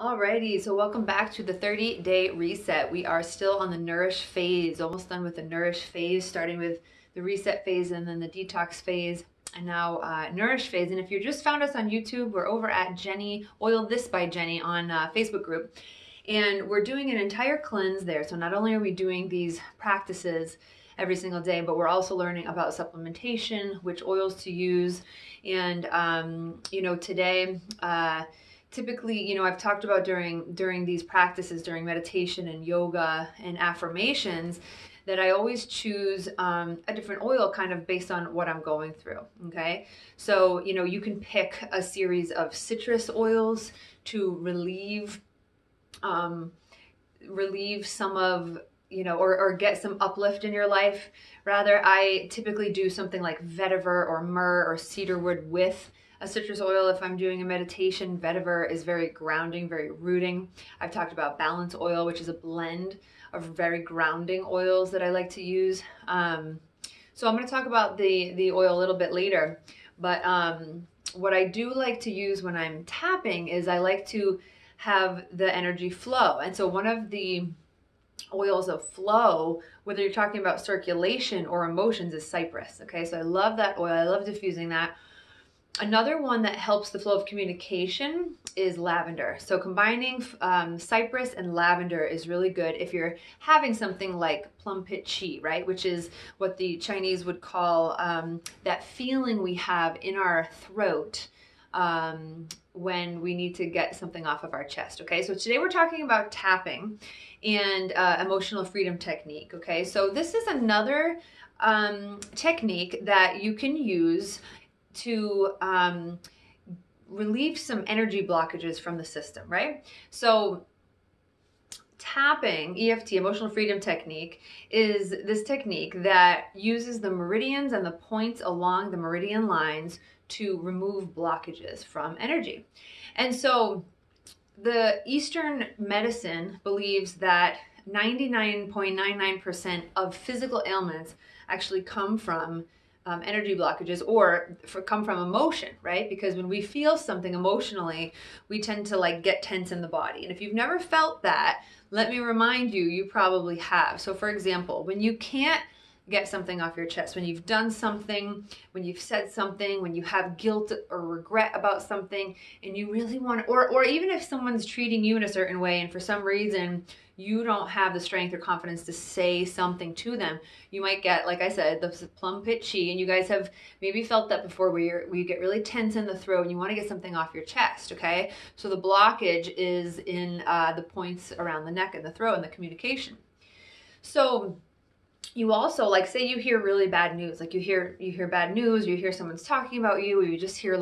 Alrighty, so welcome back to the 30-day reset. We are still on the Nourish phase, almost done with the Nourish phase, starting with the reset phase and then the detox phase, and now Nourish phase. And if you just found us on YouTube, we're over at Jenny, Oil This by Jenny on Facebook group. And we're doing an entire cleanse there. So not only are we doing these practices every single day, but we're also learning about supplementation, which oils to use. And, today, typically, I've talked about during these practices, during meditation and yoga and affirmations, that I always choose a different oil kind of based on what I'm going through, okay? So, you can pick a series of citrus oils to relieve some of, or get some uplift in your life. Rather, I typically do something like vetiver or myrrh or cedarwood with a citrus oil. If I'm doing a meditation, vetiver is very grounding, very rooting. I've talked about balance oil, which is a blend of very grounding oils that I like to use. So I'm going to talk about the oil a little bit later. But what I do like to use when I'm tapping is I like to have the energy flow. And so one of the oils of flow, whether you're talking about circulation or emotions, is cypress. Okay, so I love that oil. I love diffusing that. Another one that helps the flow of communication is lavender. So combining cypress and lavender is really good if you're having something like plum pit chi, right? Which is what the Chinese would call that feeling we have in our throat when we need to get something off of our chest, okay? So today we're talking about tapping and emotional freedom technique, okay? So this is another technique that you can use to relieve some energy blockages from the system, right? So tapping, EFT, emotional freedom technique, is this technique that uses the meridians and the points along the meridian lines to remove blockages from energy. And so the Eastern medicine believes that 99.99% of physical ailments actually come from energy blockages or come from emotion, right? Because when we feel something emotionally, we tend to get tense in the body. And if you've never felt that, let me remind you, you probably have. So for example, when you can't get something off your chest, when you've done something, when you've said something, when you have guilt or regret about something, and you really want to, or even if someone's treating you in a certain way and for some reason you don't have the strength or confidence to say something to them, you might get, like I said, the plum pit chi, and you guys have maybe felt that before, where you get really tense in the throat and you want to get something off your chest, okay? So the blockage is in the points around the neck and the throat and the communication. So you also, say you hear really bad news, you hear bad news, or you hear someone's talking about you, or you just hear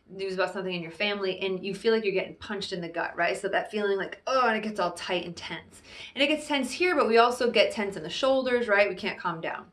news about something in your family, and you feel like you're getting punched in the gut, right? So that feeling and it gets all tight and tense. And it gets tense here, but we also get tense in the shoulders, right? We can't calm down.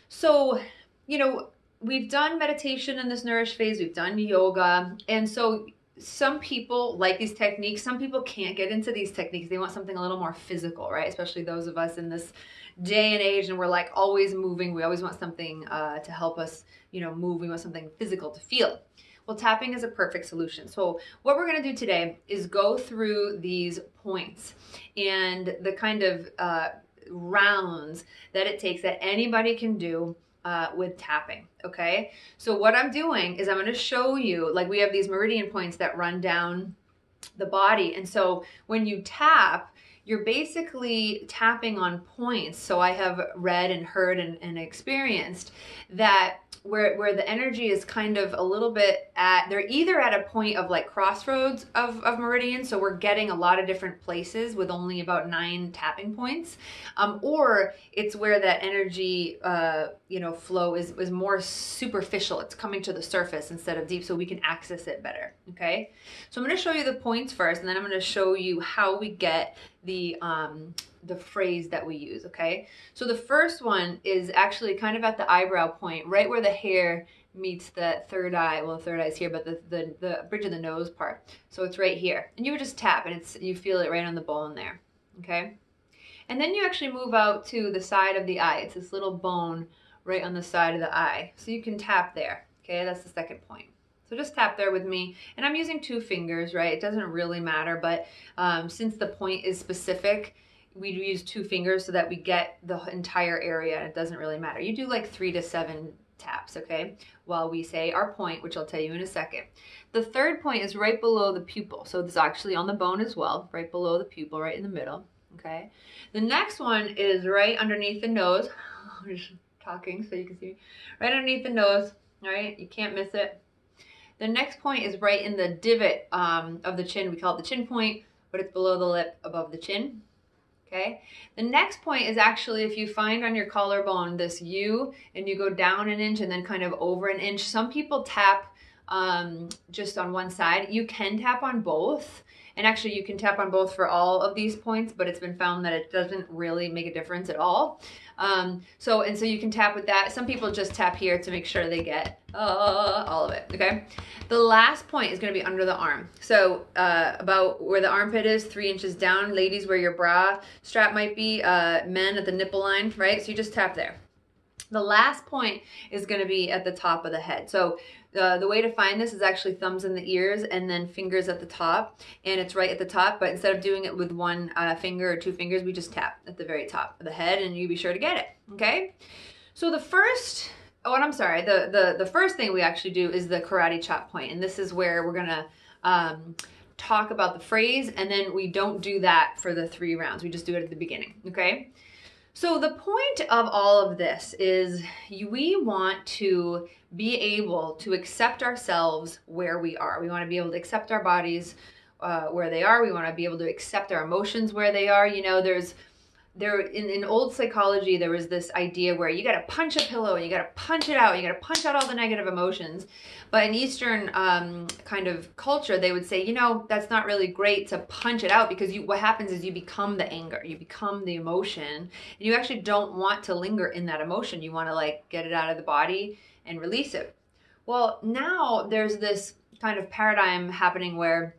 So, we've done meditation in this Nourish phase, we've done yoga, and so some people like these techniques, some people can't get into these techniques. They want something a little more physical, right? Especially those of us in this day and age, and we're always moving. We always want something to help us, move. We want something physical to feel. Well, tapping is a perfect solution. So what we're going to do today is go through these points and the kind of rounds that it takes that anybody can do with tapping, okay? So what I'm doing is I'm going to show you, we have these meridian points that run down the body. And so when you tap, you're basically tapping on points. So I have read and heard and experienced that where the energy is kind of a little bit they're either at a point of crossroads of meridians, so we're getting a lot of different places with only about 9 tapping points, or it's where that energy flow is more superficial. It's coming to the surface instead of deep, so we can access it better, okay? So I'm going to show you the points first, and then I'm going to show you how we get the phrase that we use, okay? So the first one is actually kind of at the eyebrow point, right where the hair meets the third eye. Well, the third eye is here, but the bridge of the nose part. So it's right here. And you would just tap, and you feel it right on the bone there, okay? And then you actually move out to the side of the eye. It's this little bone right on the side of the eye. So you can tap there, okay? That's the second point. So just tap there with me. And I'm using 2 fingers, right? It doesn't really matter, but since the point is specific, we use 2 fingers so that we get the entire area. It doesn't really matter. You do like 3 to 7 taps, okay? While we say our point, which I'll tell you in a second. The third point is right below the pupil. So it's actually on the bone as well, right below the pupil, right in the middle, okay? The next one is right underneath the nose. I'm just talking so you can see. Right underneath the nose, all right? You can't miss it. The next point is right in the divot of the chin. We call it the chin point, but it's below the lip above the chin. Okay. The next point is actually if you find on your collarbone this U and you go down an inch and then kind of over an inch. Some people tap just on one side. You can tap on both. And actually you can tap on both for all of these points, but it's been found that it doesn't really make a difference at all. So you can tap with that. Some people just tap here to make sure they get all of it, okay? The last point is gonna be under the arm. So about where the armpit is, 3 inches down. Ladies, where your bra strap might be, men at the nipple line, right? So you just tap there. The last point is gonna be at the top of the head. So the way to find this is actually thumbs in the ears and then fingers at the top, and it's right at the top, but instead of doing it with 1 finger or 2 fingers, we just tap at the very top of the head and you be sure to get it, okay? So the first thing we actually do is the karate chop point, and this is where we're gonna talk about the phrase, and then we don't do that for the 3 rounds. We just do it at the beginning, okay? So the point of all of this is we want to be able to accept ourselves where we are. We want to be able to accept our bodies where they are. We want to be able to accept our emotions where they are. You know, in old psychology, there was this idea where you got to punch a pillow and you got to punch it out. And you got to punch out all the negative emotions. But in Eastern kind of culture, they would say, you know, that's not really great to punch it out, because what happens is you become the anger, you become the emotion, and you actually don't want to linger in that emotion. You want to like get it out of the body and release it. Well, now there's this kind of paradigm happening where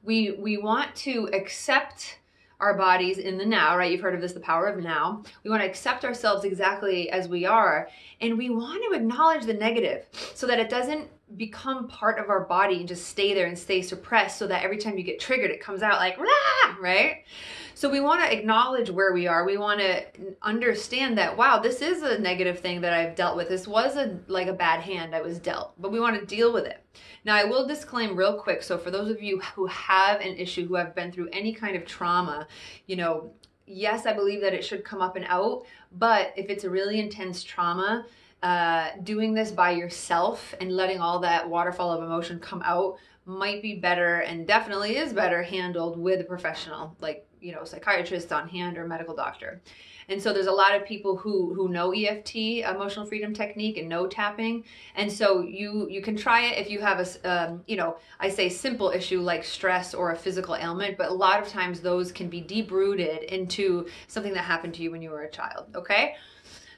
we want to accept our bodies in the now, right? You've heard of this, the power of now. We want to accept ourselves exactly as we are, and we want to acknowledge the negative so that it doesn't become part of our body and just stay there and stay suppressed, so that every time you get triggered, it comes out like, rah, right? So we want to acknowledge where we are. We want to understand that, wow, this is a negative thing that I've dealt with. This was like a bad hand I was dealt, but we want to deal with it. Now, I will disclaim real quick. So for those of you who have an issue, who have been through any kind of trauma, you know, yes, I believe that it should come up and out, but if it's a really intense trauma, doing this by yourself and letting all that waterfall of emotion come out might be better, and definitely is better handled with a professional, like, you know, psychiatrist on hand or medical doctor. And so there's a lot of people who know EFT, emotional freedom technique, and know tapping. And so you can try it if you have a, you know, I say simple issue like stress or a physical ailment, but a lot of times those can be deep rooted into something that happened to you when you were a child, okay?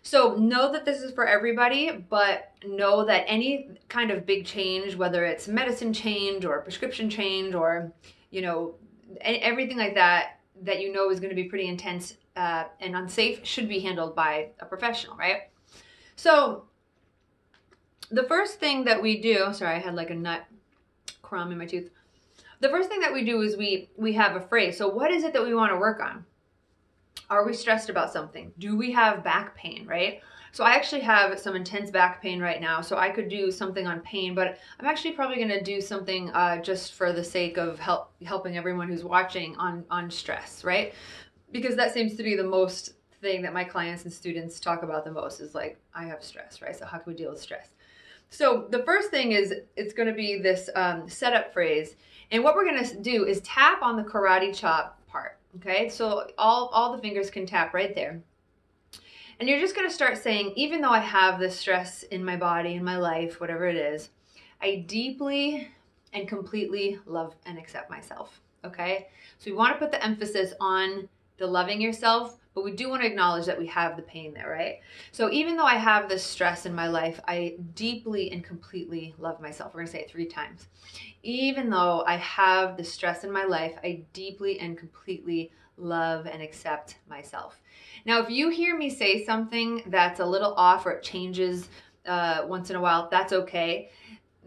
So know that this is for everybody, but know that any kind of big change, whether it's medicine change or prescription change or, you know, everything like that, that you know is going to be pretty intense and unsafe, should be handled by a professional, right? So the first thing that we do, sorry, I had like a nut crumb in my tooth. The first thing that we do is we have a phrase. So what is it that we want to work on? Are we stressed about something? Do we have back pain, right? So I actually have some intense back pain right now, so I could do something on pain, but I'm actually probably going to do something just for the sake of helping everyone who's watching on stress, right? Because that seems to be the most thing that my clients and students talk about the most, is like, I have stress, right? So how can we deal with stress? So the first thing is, it's going to be this setup phrase, and what we're going to do is tap on the karate chop part. Okay, so all the fingers can tap right there. And you're just going to start saying, even though I have this stress in my body, in my life, whatever it is, I deeply and completely love and accept myself. Okay, so we want to put the emphasis on the loving yourself, but we do want to acknowledge that we have the pain there, right? So even though I have this stress in my life, I deeply and completely love myself. We're going to say it 3 times. Even though I have the stress in my life, I deeply and completely love and accept myself. Now, if you hear me say something that's a little off or it changes once in a while, that's okay.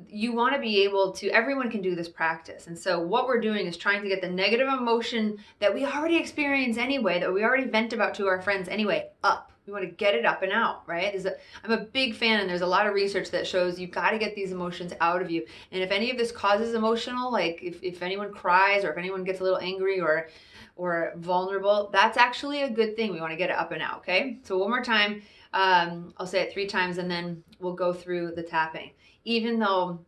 you want to be able to, everyone can do this practice. And so what we're doing is trying to get the negative emotion that we already experience anyway, that we already vent about to our friends anyway, up. We want to get it up and out, right? I'm a big fan, and there's a lot of research that shows you've got to get these emotions out of you. And if any of this causes emotional, like if anyone cries or if anyone gets a little angry or vulnerable, that's actually a good thing. We want to get it up and out, okay? So one more time, I'll say it 3 times and then we'll go through the tapping. Even though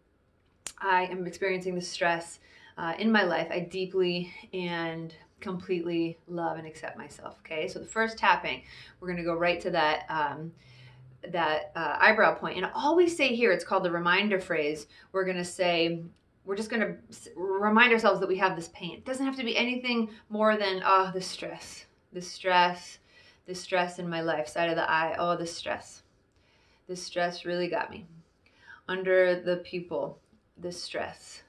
I am experiencing the stress in my life, I deeply and completely love and accept myself, okay? So the first tapping, we're gonna go right to that eyebrow point. And all we say here, it's called the reminder phrase. We're gonna say, we're just gonna remind ourselves that we have this pain. It doesn't have to be anything more than, oh, the stress in my life, side of the eye, oh, the stress. This stress really got me. Under the pupil, this stress.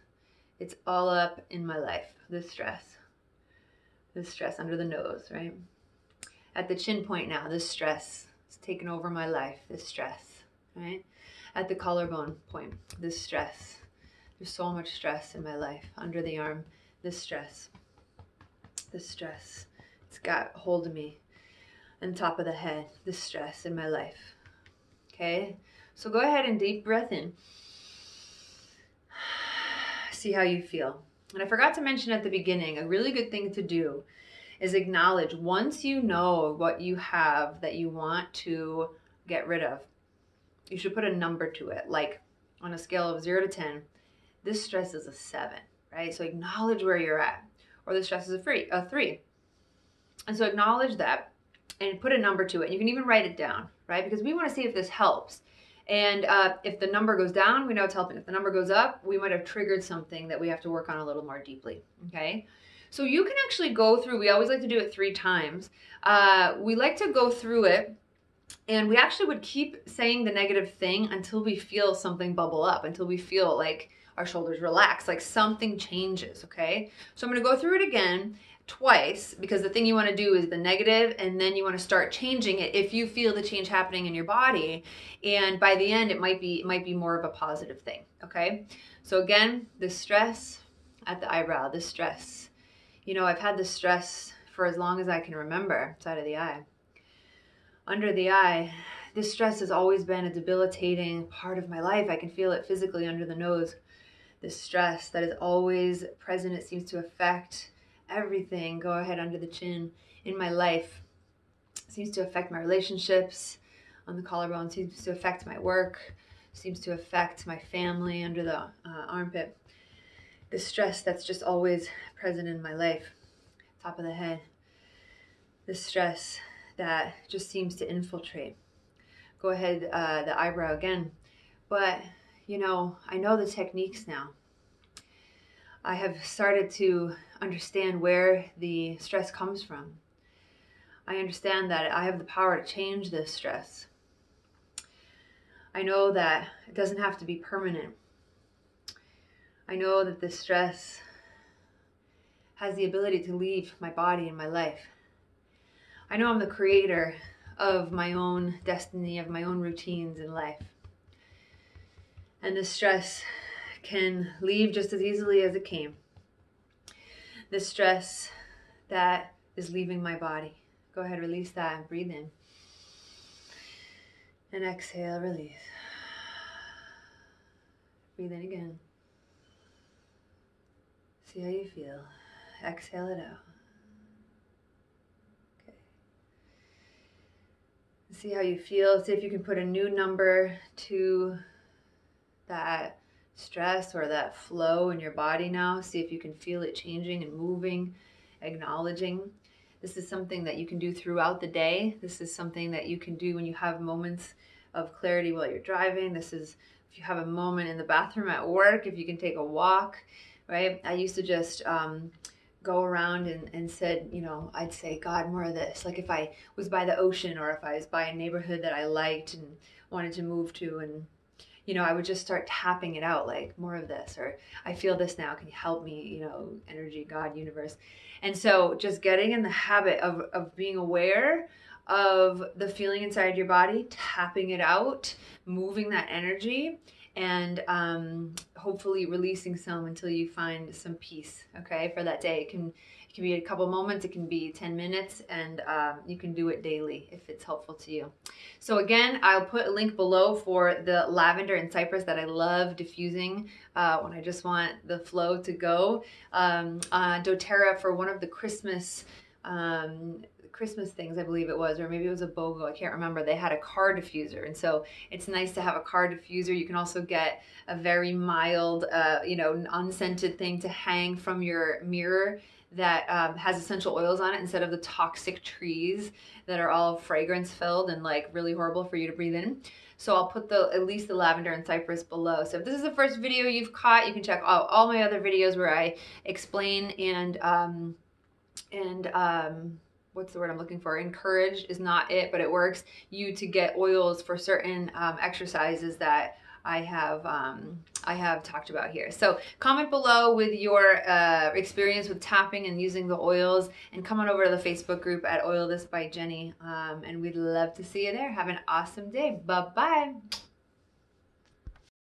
It's all up in my life, this stress under the nose, right? At the chin point now, this stress is taking over my life, this stress, right? At the collarbone point, this stress. There's so much stress in my life. Under the arm, this stress. It's got hold of me. And top of the head, this stress in my life, okay? So go ahead and deep breath in. See how you feel. And I forgot to mention at the beginning, a really good thing to do is acknowledge once you know what you have that you want to get rid of, you should put a number to it. Like on a scale of 0 to 10, this stress is a 7, right? So acknowledge where you're at. Or the stress is a 3. And so acknowledge that and put a number to it. You can even write it down, right? Because we want to see if this helps. And if the number goes down, we know it's helping. If the number goes up, we might have triggered something that we have to work on a little more deeply, okay? So you can actually go through, we always like to do it 3 times. We like to go through it, and we actually would keep saying the negative thing until we feel something bubble up, until we feel like our shoulders relax, like something changes, okay? So I'm gonna go through it again twice, because the thing you want to do is the negative, and then you want to start changing it if you feel the change happening in your body, and by the end it might be more of a positive thing, okay? So again, the stress at the eyebrow, the stress. You know, I've had this stress for as long as I can remember, side of the eye. Under the eye, this stress has always been a debilitating part of my life. I can feel it physically under the nose. This stress that is always present, it seems to affect everything. Go ahead, under the chin, in my life. It seems to affect my relationships. On the collarbone, seems to affect my work, seems to affect my family. Under the armpit, the stress that's just always present in my life. Top of the head, the stress that just seems to infiltrate. Go ahead, the eyebrow again. But you know, I know the techniques now. I have started to understand where the stress comes from. I understand that I have the power to change this stress. I know that it doesn't have to be permanent. I know that this stress has the ability to leave my body and my life. I know I'm the creator of my own destiny, of my own routines in life. And this stress can leave just as easily as it came. This stress that is leaving my body. Go ahead, release that and breathe in. And exhale, release. Breathe in again. See how you feel. Exhale it out. Okay. See how you feel. See if you can put a new number to that stress or that flow in your body now. See if you can feel it changing and moving, acknowledging. This is something that you can do throughout the day. This is something that you can do when you have moments of clarity while you're driving. This is if you have a moment in the bathroom at work, if you can take a walk, right? I used to just go around and said, you know, I'd say, God, more of this. Like if I was by the ocean or if I was by a neighborhood that I liked and wanted to move to, and you know, I would just start tapping it out, like more of this, or I feel this now, can you help me, you know, energy, God, universe. And so just getting in the habit of being aware of the feeling inside your body, tapping it out, moving that energy, and hopefully releasing some until you find some peace, okay, for that day. It can be a couple moments, it can be 10 minutes, and you can do it daily if it's helpful to you. So again, I'll put a link below for the lavender and cypress that I love diffusing when I just want the flow to go. doTERRA for one of the Christmas things, I believe it was, or maybe it was a BOGO, I can't remember. They had a car diffuser, and so it's nice to have a car diffuser. You can also get a very mild, unscented thing to hang from your mirror that has essential oils on it instead of the toxic trees that are all fragrance filled and like really horrible for you to breathe in. So I'll put at least the lavender and cypress below. So if this is the first video you've caught, you can check out all my other videos where I explain and what's the word I'm looking for? Encourage is not it, but it works. You to get oils for certain exercises that I have talked about here. So comment below with your experience with tapping and using the oils, and come on over to the Facebook group at Oil This by Jenny, and we'd love to see you there. Have an awesome day. Bye-bye.